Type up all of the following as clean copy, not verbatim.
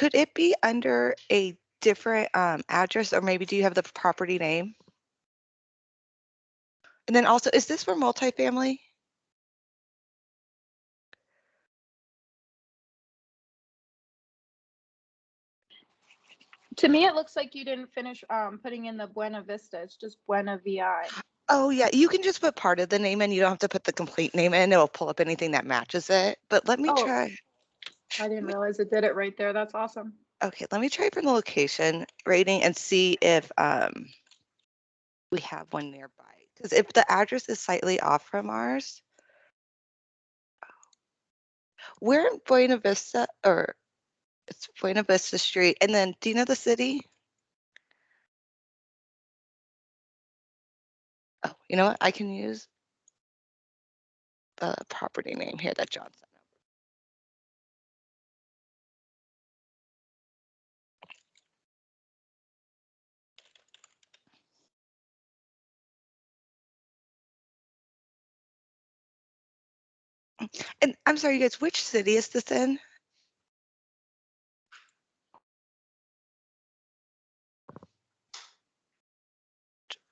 Could it be under a different address, or maybe do you have the property name? And then also, is this for multifamily? To me, it looks like you didn't finish putting in the Buena Vista. It's just Buena VI. Oh, yeah, you can just put part of the name in. You don't have to put the complete name in. It'll pull up anything that matches it. But let me Oh, try. I didn't realize it did it right there. That's awesome. Okay, let me try from the location rating and see if we have one nearby. Because if the address is slightly off from ours, we're in Buena Vista, or it's Buena Vista Street. And then, do you know the city? Oh, you know what? I can use the property name here that John sent over. And I'm sorry, you guys, which city is this in?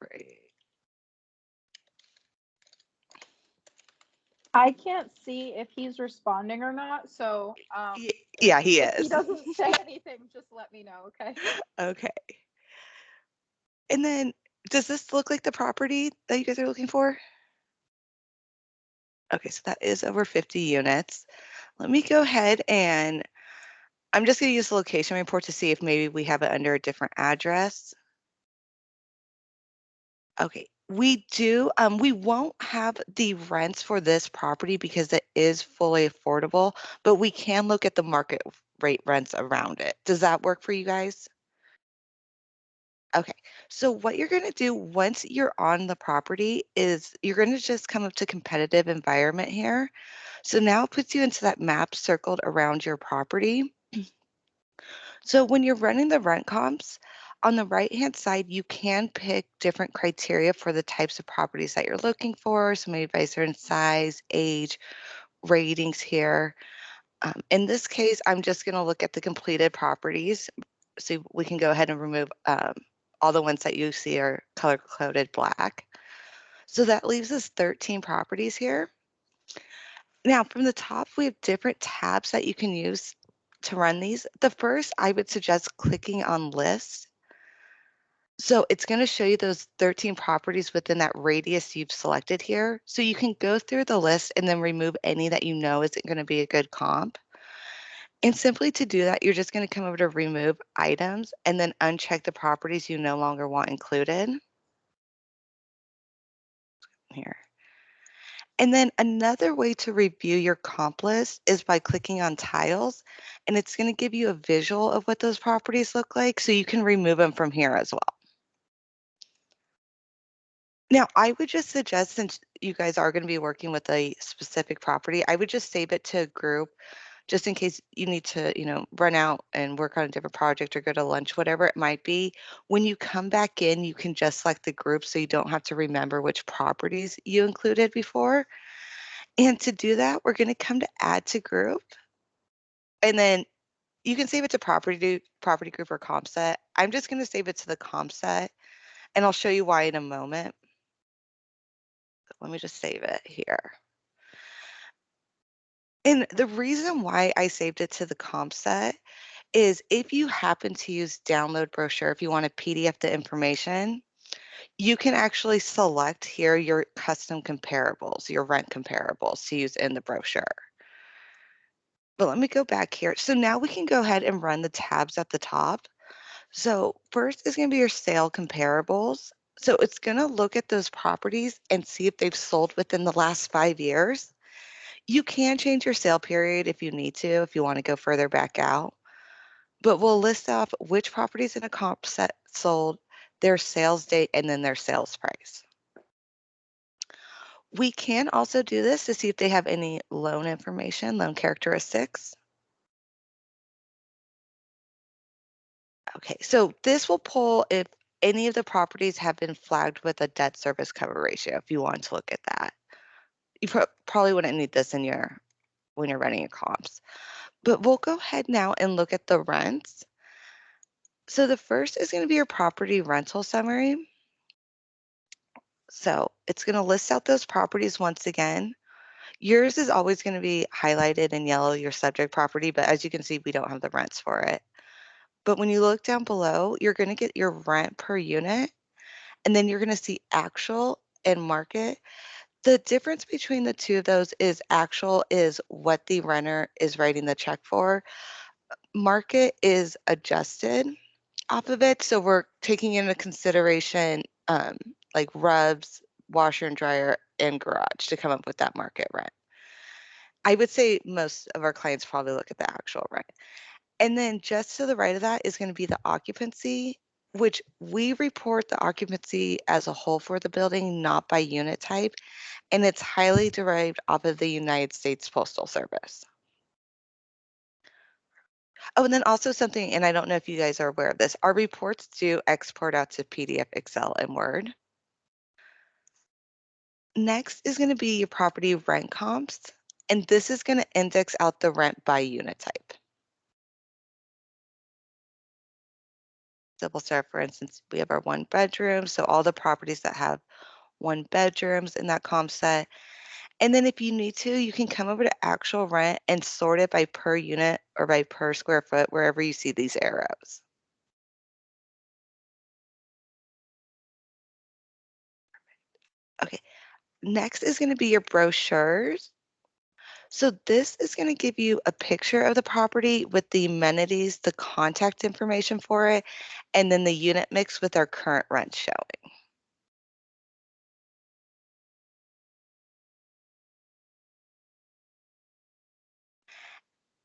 Right. I can't see if he's responding or not. So Yeah, he if he is. doesn't say anything, just let me know, okay? Okay. And then, does this look like the property that you guys are looking for? Okay, so that is over 50 units. Let me go ahead and I'm just going to use the location report to see if maybe we have it under a different address. Okay, we do. We won't have the rents for this property because it is fully affordable, but we can look at the market rate rents around it. Does that work for you guys? Okay, so what you're going to do once you're on the property is you're going to just come up to competitive environment here. So now it puts you into that map circled around your property. So when you're running the rent comps, on the right-hand side, you can pick different criteria for the types of properties that you're looking for. So maybe by certain size, age, ratings here. In this case, I'm just going to look at the completed properties. So we can go ahead and remove all the ones that you see are color-coded black. So that leaves us 13 properties here. Now, from the top, we have different tabs that you can use to run these. The first, I would suggest clicking on list. So it's going to show you those 13 properties within that radius you've selected here. So you can go through the list and then remove any that you know isn't going to be a good comp. And simply to do that, you're just going to come over to remove items and then uncheck the properties you no longer want included here. And then another way to review your comp list is by clicking on tiles, and it's going to give you a visual of what those properties look like, so you can remove them from here as well. Now, I would just suggest, since you guys are going to be working with a specific property, I would just save it to a group just in case you need to, run out and work on a different project or go to lunch, whatever it might be. When you come back in, you can just select the group so you don't have to remember which properties you included before. And to do that, we're going to come to add to group, and then you can save it to property group or comp set. I'm just going to save it to the comp set, and I'll show you why in a moment. Let me just save it here. And the reason why I saved it to the comp set is if you happen to use download brochure, if you want to PDF the information, you can actually select here your custom comparables, your rent comparables to use in the brochure. But let me go back here. So now we can go ahead and run the tabs at the top. So first is going to be your sale comparables. So it's going to look at those properties and see if they've sold within the last 5 years. You can change your sale period if you need to, if you want to go further back out. But we'll list off which properties in a comp set sold, their sales date, and then their sales price. We can also do this to see if they have any loan information, loan characteristics. Okay, so this will pull if any of the properties have been flagged with a debt service cover ratio, if you want to look at that. You probably wouldn't need this in when you're running your comps. But we'll go ahead now and look at the rents. So the first is going to be your property rental summary. So it's going to list out those properties once again. Yours is always going to be highlighted in yellow, your subject property, but as you can see, we don't have the rents for it. But when you look down below, you're going to get your rent per unit, and then you're going to see actual and market. The difference between the two of those is actual is what the renter is writing the check for. Market is adjusted off of it. So we're taking into consideration like rubs, washer and dryer, and garage to come up with that market rent. I would say most of our clients probably look at the actual rent. And then just to the right of that is going to be the occupancy, which we report the occupancy as a whole for the building, not by unit type. And it's highly derived off of the United States Postal Service. Oh, and then also something, and I don't know if you guys are aware of this, our reports do export out to PDF, Excel, and Word. Next is going to be your property rent comps, and this is going to index out the rent by unit type. So we'll start, for instance, we have our one bedroom, so all the properties that have one bedrooms in that comp set. And then if you need to, you can come over to actual rent and sort it by per unit or by per square foot, wherever you see these arrows. Okay, next is going to be your brochures. So this is going to give you a picture of the property with the amenities, the contact information for it, and then the unit mix with our current rent showing.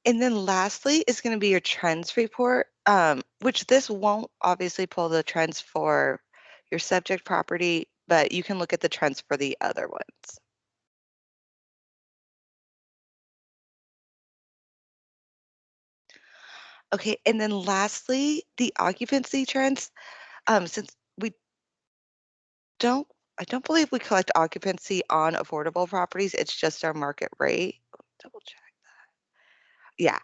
And then lastly is going to be your trends report, which this won't obviously pull the trends for your subject property, but you can look at the trends for the other ones. Okay, and then lastly, the occupancy trends. Since we don't, I don't believe we collect occupancy on affordable properties. It's just our market rate. Double check. Yeah,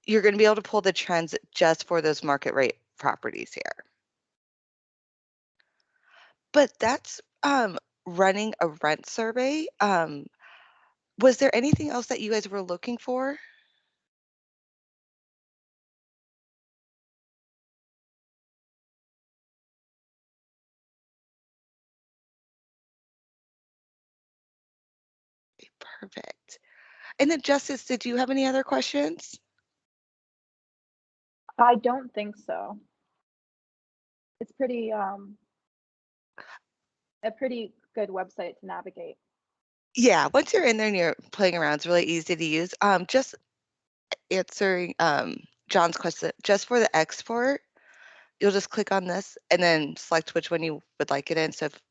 you're going to be able to pull the trends just for those market rate properties here. But that's running a rent survey. Was there anything else that you guys were looking for? Okay, perfect. And then Justice, did you have any other questions? I don't think so. It's pretty a pretty good website to navigate. Yeah, once you're in there and you're playing around, it's really easy to use. Just answering John's question, just for the export, you'll just click on this and then select which one you would like it in. So if,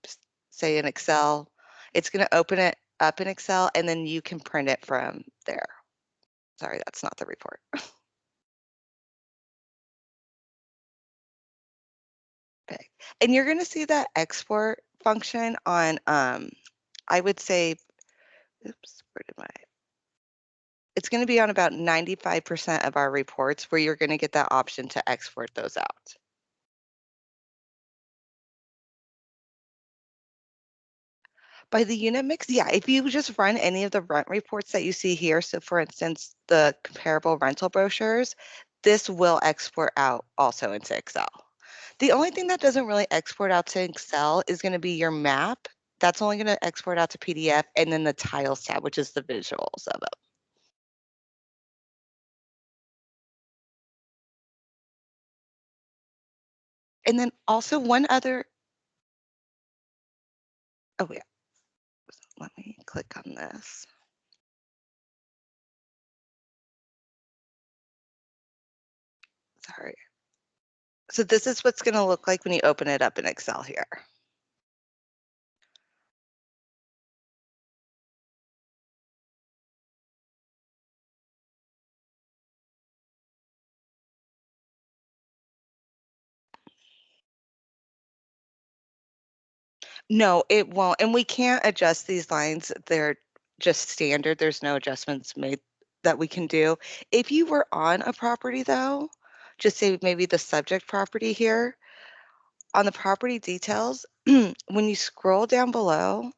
say in Excel, it's going to open it up in Excel and then you can print it from there. Sorry, that's not the report. Okay. And you're going to see that export function on, I would say, oops, where did my, it's going to be on about 95% of our reports where you're going to get that option to export those out. By the unit mix, yeah, if you just run any of the rent reports that you see here, so for instance, the comparable rental brochures, this will export out also into Excel. The only thing that doesn't really export out to Excel is going to be your map. That's only going to export out to PDF, and then the tiles tab, which is the visuals of it. And then also one other, oh yeah, let me click on this. Sorry. So this is what's going to look like when you open it up in Excel here. No, it won't. And we can't adjust these lines. They're just standard. There's no adjustments made. that we can do. If you were on a property though, just say maybe the subject property here, on the property details, when you scroll down below,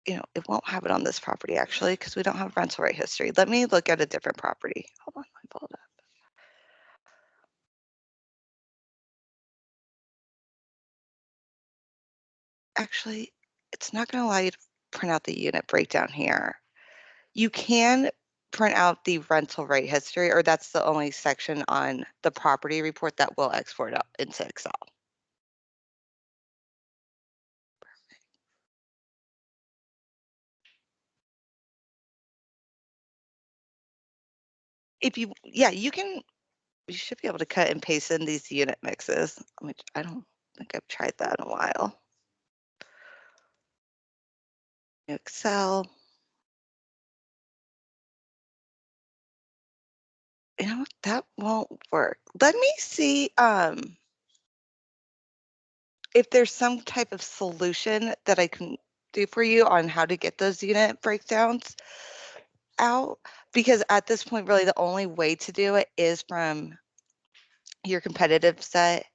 it won't have it on this property actually because we don't have rental rate history. Let me look at a different property. Hold on, let me pull it up. Actually, it's not going to allow you to print out the unit breakdown here. You can print out the rental rate history, or that's the only section on the property report that will export out into Excel. Yeah, you should be able to cut and paste in these unit mixes. I don't think I've tried that in a while. Excel. You know what? That won't work. Let me see if there's some type of solution that I can do for you on how to get those unit breakdowns out. Because at this point, really the only way to do it is from your competitive set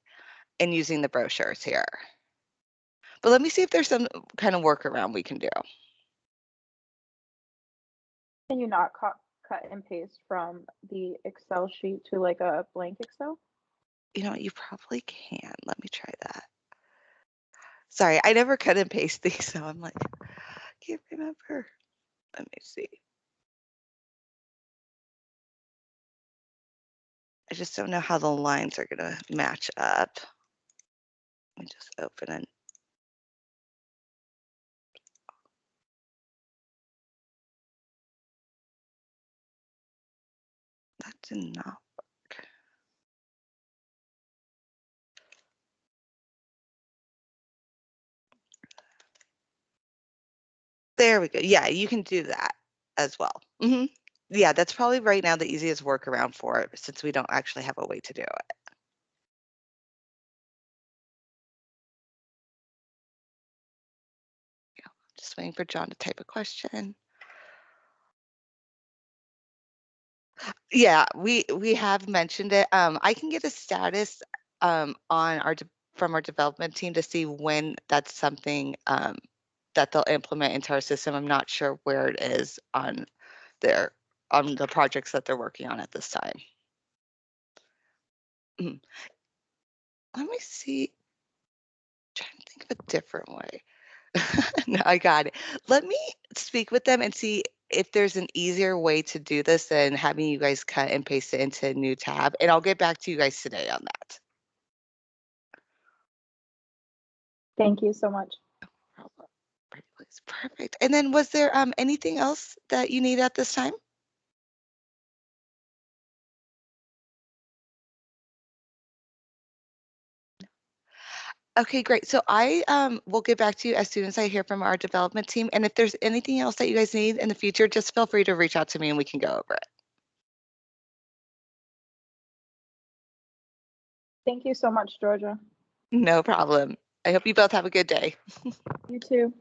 and using the brochures here. But let me see if there's some kind of workaround we can do. Can you not cut and paste from the Excel sheet to like a blank Excel? You know what? You probably can. Let me try that. Sorry, I never cut and paste these, so I'm like, can't remember. Let me see. I just don't know how the lines are going to match up. Let me just open it. That did not work. There we go. Yeah, you can do that as well. Yeah, that's probably right now the easiest workaround for it since we don't actually have a way to do it. Just waiting for John to type a question. Yeah, we have mentioned it. I can get a status on from our development team to see when that's something that they'll implement into our system. I'm not sure where it is their on the projects that they're working on at this time. Mhm. Let me see. Trying to think of a different way. No, I got it. Let me speak with them and see if there's an easier way to do this than having you guys cut and paste it into a new tab, and I'll get back to you guys today on that. Thank you so much. Problem. Right place. Perfect. And then was there anything else that you need at this time? Okay, great. So I will get back to you as soon as I hear from our development team. And if there's anything else that you guys need in the future, just feel free to reach out to me and we can go over it. Thank you so much, Georgia. No problem. I hope you both have a good day. You too.